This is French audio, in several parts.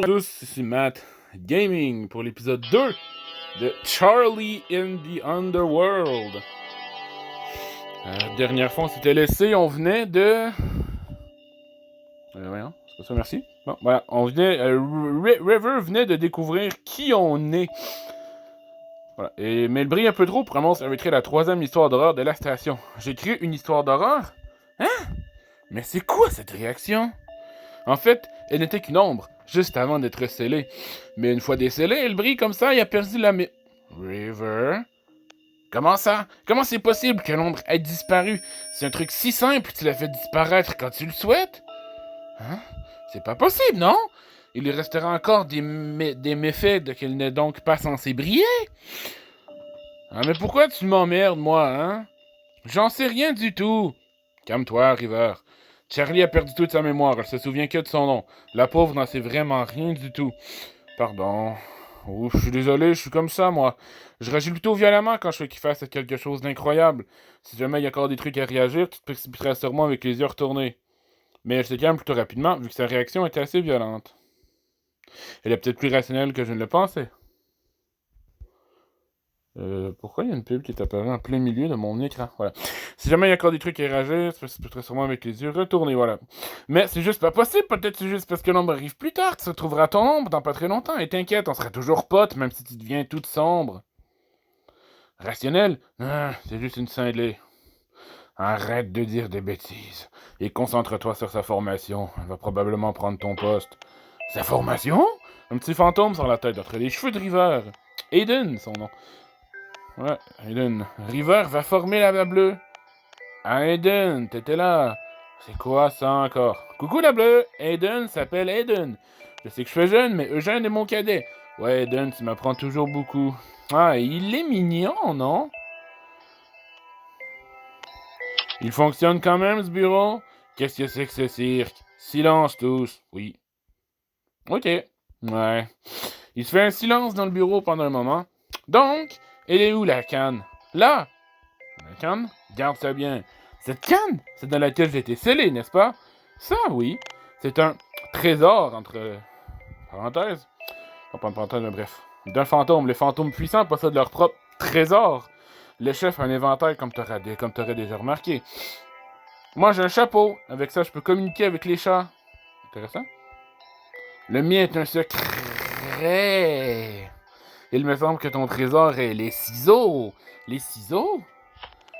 Bonjour à tous, ici Matt Gaming pour l'épisode 2 de Charlie in the Underworld. Dernière fois, on s'était laissé, on venait de... voyons, c'est pas ça, merci. Bon, voilà, on venait... River venait de découvrir qui on est. Voilà, mais elle brille un peu trop pour annoncer la 3e histoire d'horreur de la station. J'ai créé une histoire d'horreur? Hein? Mais c'est quoi cette réaction? En fait, elle n'était qu'une ombre, juste avant d'être scellée. Mais une fois décellée, elle brille comme ça et a perdu la River? Comment ça? Comment c'est possible que l'ombre ait disparu? C'est un truc si simple, tu l'as fait disparaître quand tu le souhaites? Hein? C'est pas possible, non? Il lui restera encore des méfaits de qu'elle n'est donc pas censée briller? Ah, mais pourquoi tu m'emmerdes, moi, hein? J'en sais rien du tout. Calme-toi, River. Charlie a perdu toute sa mémoire, elle se souvient que de son nom. La pauvre n'en sait vraiment rien du tout. Pardon. Ouf, je suis désolé, je suis comme ça, moi. Je réagis plutôt violemment quand je fais qu'il fasse quelque chose d'incroyable. Si jamais il y a encore des trucs à réagir, tu te précipiteras sur moi avec les yeux retournés. Mais elle se calme plutôt rapidement, vu que sa réaction était assez violente. Elle est peut-être plus rationnelle que je ne le pensais. Pourquoi il y a une pub qui est apparue en plein milieu de mon écran? Voilà. Si jamais il y a encore des trucs à réagir, tu peux sûrement avec les yeux retournés, voilà. Mais c'est juste pas possible, peut-être c'est juste parce que l'ombre arrive plus tard, tu retrouveras ton ombre dans pas très longtemps, et t'inquiète, on sera toujours potes, même si tu deviens toute sombre. Rationnel? Ah, c'est juste une cinglée. Arrête de dire des bêtises, et concentre-toi sur sa formation, elle va probablement prendre ton poste. Sa formation? Un petit fantôme sur la tête, entre les cheveux de River. Aiden, son nom. Ouais, Aiden. River va former la bleue. Ah, Aiden, t'étais là. C'est quoi ça encore? Coucou la bleue, Aiden s'appelle Aiden. Je sais que je suis jeune, mais Eugène est mon cadet. Ouais, Aiden, tu m'apprends toujours beaucoup. Ah, il est mignon, non? Il fonctionne quand même, ce bureau? Qu'est-ce que c'est que ce cirque? Silence tous. Oui. Ok. Ouais. Il se fait un silence dans le bureau pendant un moment. Donc, elle est où la canne? Là! La canne? Garde ça bien. Cette canne, c'est dans laquelle j'ai été scellé, n'est-ce pas? Ça, oui. C'est un trésor, entre parenthèses. Pas une parenthèse, mais bref. D'un fantôme. Les fantômes puissants possèdent leur propre trésor. Le chef a un inventaire, comme t'aurais déjà remarqué. Moi, j'ai un chapeau. Avec ça, je peux communiquer avec les chats. Intéressant. Le mien est un secret. Il me semble que ton trésor est les ciseaux. Les ciseaux?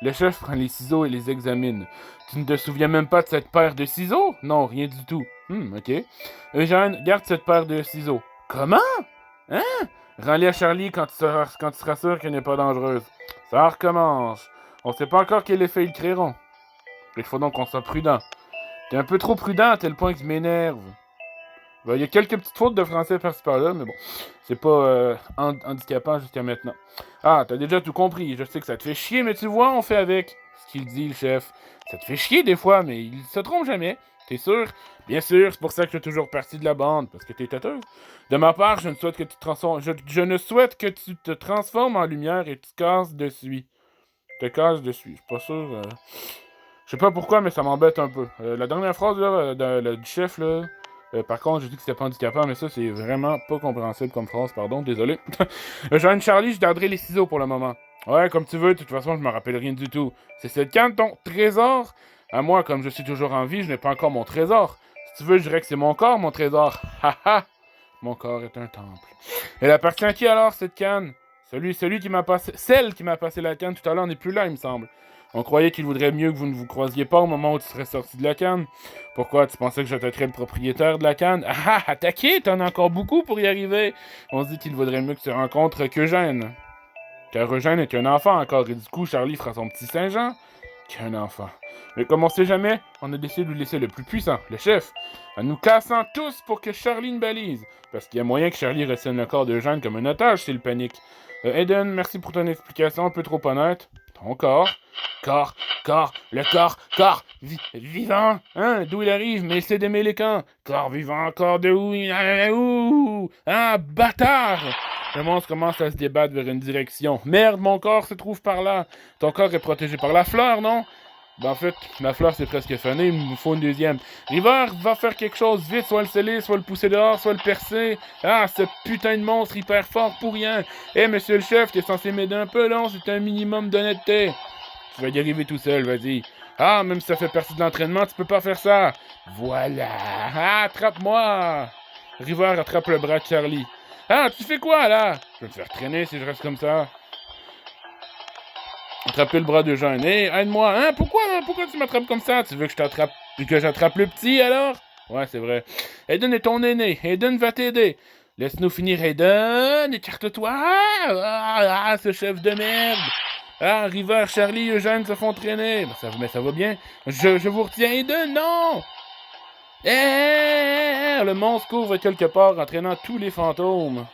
Le chef prend les ciseaux et les examine. Tu ne te souviens même pas de cette paire de ciseaux? Non, rien du tout. Ok. Eugène, garde cette paire de ciseaux. Comment? Hein? Rends-les à Charlie quand tu seras sûr qu'elle n'est pas dangereuse. Ça recommence. On sait pas encore quel effet ils créeront. Il faut donc qu'on soit prudent. T'es un peu trop prudent à tel point que je m'énerve. Il y a quelques petites fautes de français par-ci par-là, mais bon, c'est pas handicapant jusqu'à maintenant. Ah, t'as déjà tout compris. Je sais que ça te fait chier, mais tu vois, on fait avec. Ce qu'il dit, le chef. Ça te fait chier des fois, mais il se trompe jamais. T'es sûr? Bien sûr, c'est pour ça que je fais toujours partie de la bande, parce que t'es têteuse. De ma part, je ne souhaite que tu te transformes. Je ne souhaite que tu te transformes en lumière et tu te casses dessus. Je te casses dessus. Je suis pas sûr. Je sais pas pourquoi, mais ça m'embête un peu. La dernière phrase là, du chef, là. Par contre, je dis que c'était pas handicapant, mais ça, c'est vraiment pas compréhensible comme phrase, pardon, désolé. Jeanne Charlie, je garderai les ciseaux pour le moment. Ouais, comme tu veux, de toute façon, je me rappelle rien du tout. C'est cette canne, ton trésor? À moi, comme je suis toujours en vie, je n'ai pas encore mon trésor. Si tu veux, je dirais que c'est mon corps, mon trésor. Haha! Mon corps est un temple. Elle appartient à qui alors, cette canne? Celui qui m'a passé... Celle qui m'a passé la canne tout à l'heure n'est plus là, il me semble. On croyait qu'il vaudrait mieux que vous ne vous croisiez pas au moment où tu serais sorti de la canne. Pourquoi? Tu pensais que j'attaquerais le propriétaire de la canne? Ah, attaquer? T'en as encore beaucoup pour y arriver. On se dit qu'il vaudrait mieux que tu rencontres qu'Eugène. Car Eugène est un enfant encore, et du coup, Charlie fera son petit Saint-Jean. Qu'un enfant. Mais comme on sait jamais, on a décidé de lui laisser le plus puissant, le chef, en nous cassant tous pour que Charlie ne balise. Parce qu'il y a moyen que Charlie retienne le corps d'Eugène comme un otage s'il panique. Aiden, merci pour ton explication un peu trop honnête. Ton corps. Le corps, vivant, hein, d'où il arrive, mais il sait d'aimer les camps. Corps vivant, corps de où, ah, bâtard! Le monstre commence à se débattre vers une direction. Merde, mon corps se trouve par là. Ton corps est protégé par la fleur, non? Ben en fait, la fleur c'est presque fané, il me faut une deuxième. River va faire quelque chose vite, soit le sceller, soit le pousser dehors, soit le percer. Ah, ce putain de monstre hyper fort pour rien. Eh, monsieur le chef, t'es censé m'aider un peu, non? C'est un minimum d'honnêteté. Tu vas y arriver tout seul, vas-y. Ah, même si ça fait partie de l'entraînement, tu peux pas faire ça. Voilà. Ah, attrape-moi. River attrape le bras de Charlie. Ah, tu fais quoi, là? Je vais me faire traîner si je reste comme ça. Attraper le bras de Jeanne. Hé, aide-moi. Hein, pourquoi tu m'attrapes comme ça? Tu veux que j'attrape le petit, alors? Ouais, c'est vrai. Aiden est ton aîné. Aiden va t'aider. Laisse-nous finir, Aiden. Écarte-toi. Ce chef de merde. Ah, River, Charlie, Eugène se font traîner. Mais ça va bien. Je vous retiens, Aiden, non! Le monstre couvre quelque part, entraînant tous les fantômes.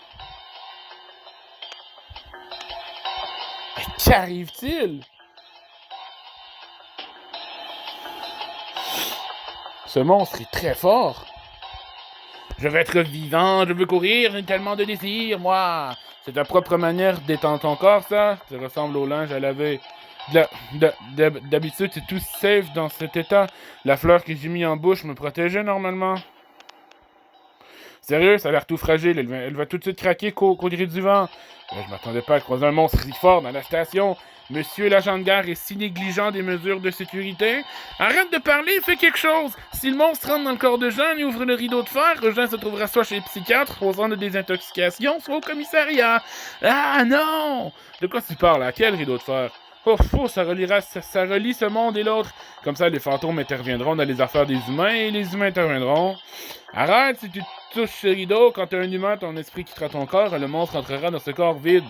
Qu'arrive-t-il? Ce monstre est très fort. Je veux être vivant, je veux courir, j'ai tellement de désirs, moi. C'est ta propre manière d'étendre ton corps, ça? Tu ressembles au linge à laver. D'habitude, c'est tout safe dans cet état. La fleur que j'ai mis en bouche me protégeait normalement. Sérieux, ça a l'air tout fragile. Elle va tout de suite craquer qu'au gré du vent. Je m'attendais pas à croiser un monstre si fort dans la station. Monsieur l'agent de gare est si négligent des mesures de sécurité. Arrête de parler, fais quelque chose. Si le monstre rentre dans le corps de Jean et ouvre le rideau de fer, Jean se trouvera soit chez le psychiatre, au centre de désintoxication, soit au commissariat. Ah non! De quoi tu parles? À quel rideau de fer? Oh, ça relie ce monde et l'autre. Comme ça, les fantômes interviendront dans les affaires des humains et les humains interviendront. Arrête, si tu touches ce rideau, quand t'es un humain, ton esprit quittera ton corps et le monstre entrera dans ce corps vide.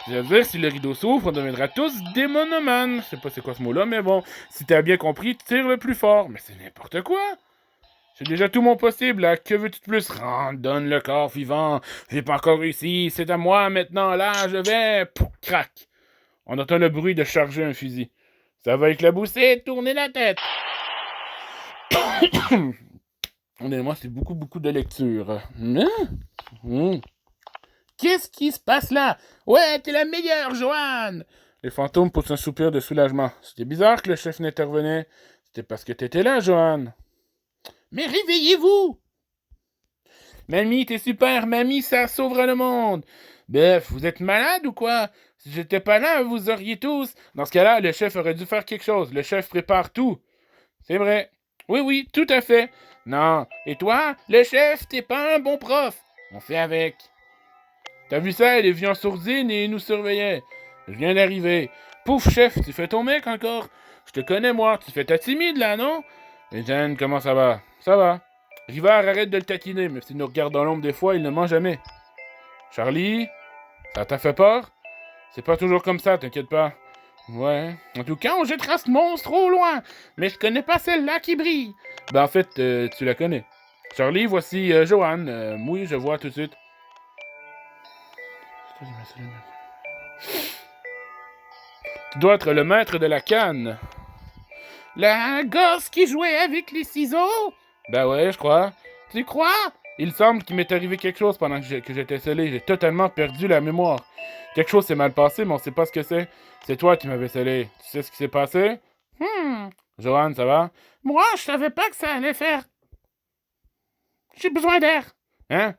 C'est-à-dire, si le rideau s'ouvre, on deviendra tous des monomanes. Je sais pas c'est quoi ce mot-là, mais bon, si t'as bien compris, tire le plus fort. Mais c'est n'importe quoi. J'ai déjà tout mon possible, là. Que veux-tu de plus? Rentre, donne le corps vivant. J'ai pas encore réussi. C'est à moi maintenant, là, je vais. Pouf, crac. On entend le bruit de charger un fusil. Ça va éclabousser, tourner la tête. Honnêtement, c'est beaucoup de lecture. Qu'est-ce qui se passe là? Ouais, t'es la meilleure, Joanne! Les fantômes poussent un soupir de soulagement. C'était bizarre que le chef n'intervenait. C'était parce que t'étais là, Joanne. Mais réveillez-vous! Mamie, t'es super, mamie, ça sauvera le monde! Bref, vous êtes malade ou quoi? Si j'étais pas là, vous auriez tous... Dans ce cas-là, le chef aurait dû faire quelque chose. Le chef prépare tout. C'est vrai. Oui, tout à fait. Non. Et toi, le chef, t'es pas un bon prof. On fait avec. T'as vu ça, elle est venue en sourdine et nous surveillait. Je viens d'arriver. Pouf, chef, tu fais ton mec encore? Je te connais, moi. Tu fais ta timide, là, non? Et Jen, comment ça va? Ça va. River, arrête de le taquiner, mais s'il nous regarde dans l'ombre des fois, il ne ment jamais. Charlie, ça t'a fait peur? C'est pas toujours comme ça, t'inquiète pas. Ouais. En tout cas, on jettera ce monstre au loin. Mais je connais pas celle-là qui brille. Ben, en fait, tu la connais. Charlie, voici Joanne. Oui, je vois tout de suite. Tu dois être le maître de la canne. La gosse qui jouait avec les ciseaux? Ben ouais, je crois. Tu crois? Il semble qu'il m'est arrivé quelque chose pendant que j'étais scellé. J'ai totalement perdu la mémoire. Quelque chose s'est mal passé, mais on sait pas ce que c'est. C'est toi qui m'avais scellé. Tu sais ce qui s'est passé? Joanne, ça va? Moi, je savais pas que ça allait faire. J'ai besoin d'air. Hein?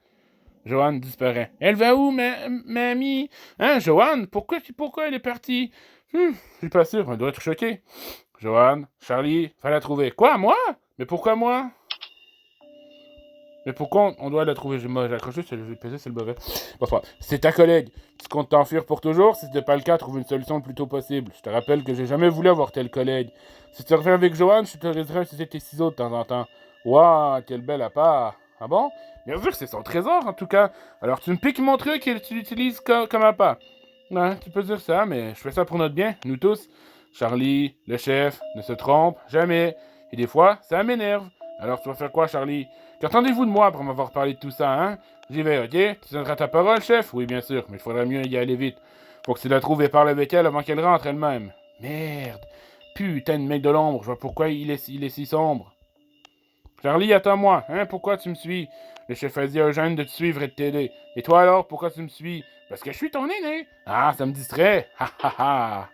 Joanne disparaît. Elle va où, mamie? Hein, Joanne? Pourquoi elle est partie? Je suis pas sûr, elle doit être choquée. Joanne, Charlie, fallait la trouver. Quoi, moi? Mais pourquoi moi? Mais pourquoi on doit la trouver? J'ai accroché, c'est le brevet. Bon, c'est ta collègue. Tu comptes t'enfuir pour toujours? Si c'était pas le cas, trouve une solution le plus tôt possible. Je te rappelle que j'ai jamais voulu avoir telle collègue. Si tu reviens avec Joanne, je te laisserai utiliser tes ciseaux de temps en temps. Waouh, quelle belle appart. Ah bon? Bien sûr, c'est son trésor, en tout cas. Alors tu me piques mon truc et tu l'utilises comme appât. Ouais, tu peux dire ça, mais je fais ça pour notre bien, nous tous. Charlie, le chef, ne se trompe jamais. Et des fois, ça m'énerve. Alors tu vas faire quoi, Charlie? Qu'attendez-vous de moi pour m'avoir parlé de tout ça, hein? J'y vais, ok? Tu donneras ta parole, chef? Oui, bien sûr, mais il faudrait mieux y aller vite. Faut que tu la trouves et parles avec elle avant qu'elle rentre elle-même. Merde! Putain de mec de l'ombre, je vois pourquoi il est si sombre. Charlie, attends-moi, hein? Pourquoi tu me suis? Le chef a dit à Eugène de te suivre et de t'aider. Et toi alors, pourquoi tu me suis? Parce que je suis ton aîné. Ah, ça me distrait. Ha ha ha.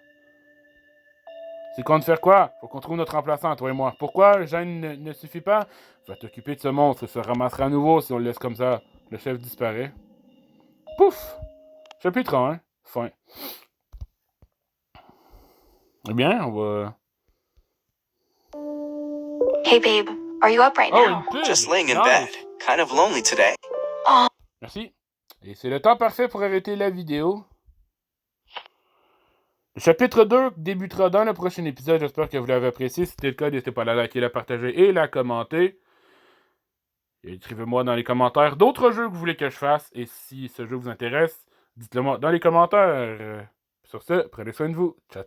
C'est qu'on faire quoi? Faut qu'on trouve notre remplaçant, toi et moi. Pourquoi le gène ne suffit pas? Va t'occuper de ce monstre et se ramassera à nouveau si on le laisse comme ça. Le chef disparaît. Pouf! Chapitre 1. Fin. Eh bien, on va... Hey babe, are you up right Oh, now? une pub! Just laying in Nice. bed. Kind of lonely today. Oh, Merci. Et c'est le temps parfait pour arrêter la vidéo. Le chapitre 2 débutera dans le prochain épisode. J'espère que vous l'avez apprécié. Si c'était le cas, n'hésitez pas à la liker, la partager et la commenter. Et écrivez-moi dans les commentaires d'autres jeux que vous voulez que je fasse. Et si ce jeu vous intéresse, dites-le moi dans les commentaires. Sur ce, prenez soin de vous. Ciao.